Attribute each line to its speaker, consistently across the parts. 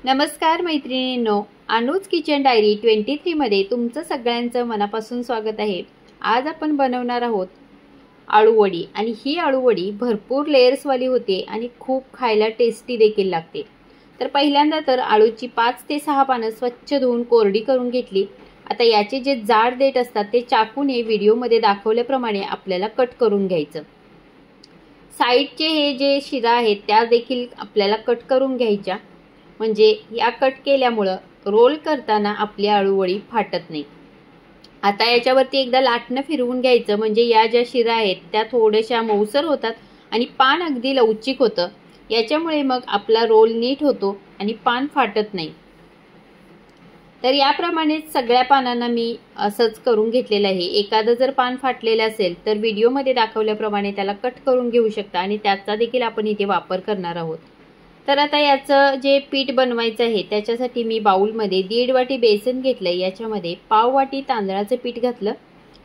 Speaker 1: नमस्कार मैत्रिणींनो, Anuj kitchen diary 23 मध्ये तुमचं सगळ्यांचं मनापासून स्वागत आहे। आज आपण बनवणार आहोत आळूवडी आणि ही आळूवडी भरपूर लेयर्सवाली होते आणि खूप खायला टेस्टी देखील लागते। तर पहिल्यांदा तर आळूची 5 ते 6 पानं स्वच्छ धुवून कोरडी करून घेतली। आता याचे जे जाड देठ असतात ते चाकूने व्हिडिओमध्ये दाखवल्याप्रमाणे आपल्याला कट करून घ्यायचं। साइडचे हे जे शिरा आहेत त्या देखील आपल्याला कट करून घ्यायच्या, म्हणजे या कट केल्यामुळे रोल करताना आपली आळूवडी फाटत नाही। आता याच्यावरती एकदा लाटणं फिरवून घ्यायचं, म्हणजे या ज्या शिरा आहेत त्या थोड्याशा मऊसर होतात आणि पान अगदी लवचिक होतं। याच्यामुळे मग आपला रोल नीट होतो आणि पान फाटत नाही। तर याप्रमाणे सगळ्या पानांना मी असंच करून घेतलेलं आहे। एखादं जर पान फाटलेलं असेल तर व्हिडिओमध्ये दाखवल्याप्रमाणे त्याला कट करून घेऊ शकता आणि त्याचा देखील आपण इथे वापर करणार आहोत। तर आता याचं जे पीठ बनवायचं आहे त्याच्यासाठी मी बाउलमध्ये 1.5 वाटी बेसन घेतलं, याच्यामध्ये पाव वाटी तांदळाचं पीठ घातलं।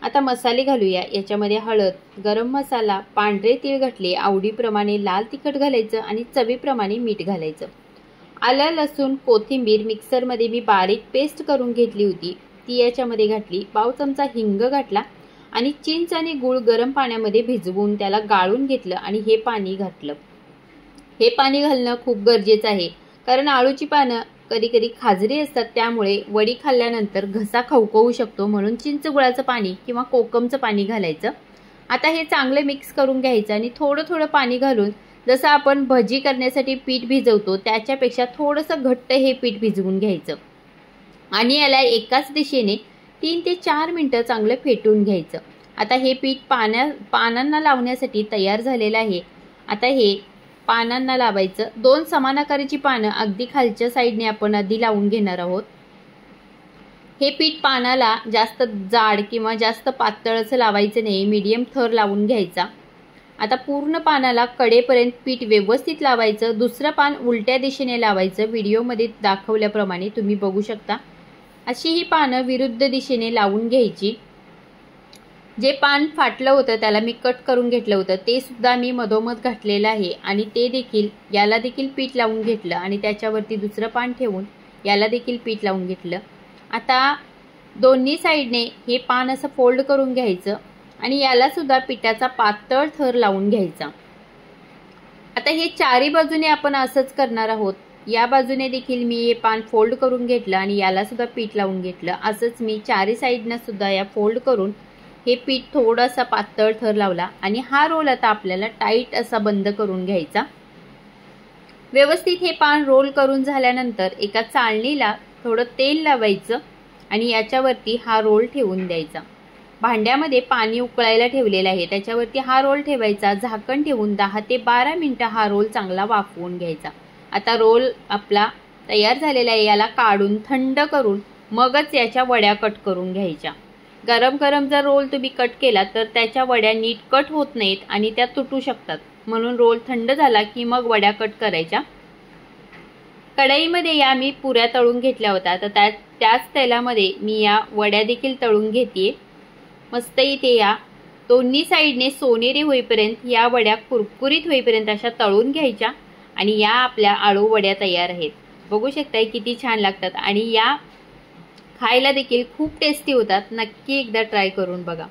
Speaker 1: आता मसाले घालूया। याच्यामध्ये हळद, गरम मसाला, पांढरे तीळ घातले, आवडीप्रमाणे लाल तिखट घालायचं आणि चवीप्रमाणे मीठ घालायचं। आलं, लसूण, कोथिंबीर मिक्सरमध्ये मी बारीक पेस्ट करून घेतली होती ती याच्यामध्ये घातली। पाव चमचा हिंग घातला आणि चिंच आणि गूळ गरम पाण्यामध्ये भिजवून त्याला गाळून घेतलं आणि हे पाणी घातलं। हे पाणी घालणं खूप गरजेचं आहे, कारण आळूची पानं कधी कधी खाजरी असतात, त्यामुळे वडी खाल्ल्यानंतर घसा खवखवू शकतो, म्हणून चिंच गुळाचं पाणी किंवा कोकमचं पाणी घालायचं। आता हे चांगले मिक्स करून घ्यायचं आणि थोडं थोडं पाणी घालून, जसं आपण भजी करण्यासाठी पीठ भिजवतो त्याच्यापेक्षा थोडंसं घट्ट हे पीठ भिजवून घ्यायचं आणि याला एकाच दिशेने 3 ते 4 मिनिटं चांगलं फेटून घ्यायचं। आता हे पीठ पानांना लावण्यासाठी तयार झालेलं आहे। आता हे पानांना लावायचं। 2 समान आकाराची पानं अगदी खालच्या साईडने आपण आधी लावून घेणार आहोत। हे पीठ पानाला जास्त जाड किंवा जास्त पातळ असं लावायचं नाही, मीडियम थर लावून घ्यायचा। आता पूर्ण पानाला कडेपर्यंत पीठ व्यवस्थित लावायचं। दुसरं पान उलट्या दिशेने लावायचं, व्हिडिओमध्ये दाखवल्याप्रमाणे तुम्ही बघू शकता। अशी ही पानं विरुद्ध दिशेने लावून घ्यायची। जे पान फाटलं होतं त्याला मी कट करून घेतलं होतं ते सुद्धा मी मधोमध घातलेलं आहे आणि ते देखील याला देखील पीठ लावून घेतलं आणि त्याच्यावरती दुसरं पान ठेवून याला देखील पीठ लावून घेतलं। आता दोन्ही साईडने हे पान असं फोल्ड करून घ्यायचं आणि याला सुद्धा पिठाचा पातळ थर लावून घ्यायचा। आता हे चारी बाजूने आपण असंच करणार आहोत। या बाजूने देखील मी हे पान फोल्ड करून घेतलं आणि याला सुद्धा पीठ लावून घेतलं। असंच मी चारी साईडनं सुद्धा या फोल्ड करून हे पीठ थोडासा पातळ थर लावला आणि हा रोल आता आपल्याला टाईट असा बंद करून घ्यायचा। व्यवस्थित हे पान रोल करून झाल्यानंतर एका चाळणीला थोडं तेल लावायचं आणि याच्यावरती हा रोल ठेवून द्यायचा। भांड्यामध्ये पाणी उकळायला ठेवलेलं आहे त्याच्यावरती हा रोल ठेवायचा। झाकण ठेवून 10 ते 12 मिनिटं हा रोल चांगला वाफवून घ्यायचा। आता रोल आपला तयार झालेला आहे, याला काढून थंड करून मगच याच्या वड्या कट करून घ्यायच्या। गरम गरम जर रोल तुम्ही कट केला तर त्याच्या वड्या नीट कट होत नाहीत आणि त्या तुटू शकतात, म्हणून रोल थंड झाला की मग वड्या कट करायच्या। कढईमध्ये या मी पुऱ्या तळून घेतल्या होत्या, तर त्याच तेलामध्ये मी या वड्या देखील तळून घेते। मस्त इथे या दोन्ही साईडने सोनेरी होईपर्यंत या वड्या कुरकुरीत होईपर्यंत अशा तळून घ्यायच्या आणि या आपल्या आळू वड्या तयार आहेत। बघू शकताय किती छान लागतात आणि या खायला देखील खूप टेस्टी होतात। नक्की एकदा ट्राय करून बघा।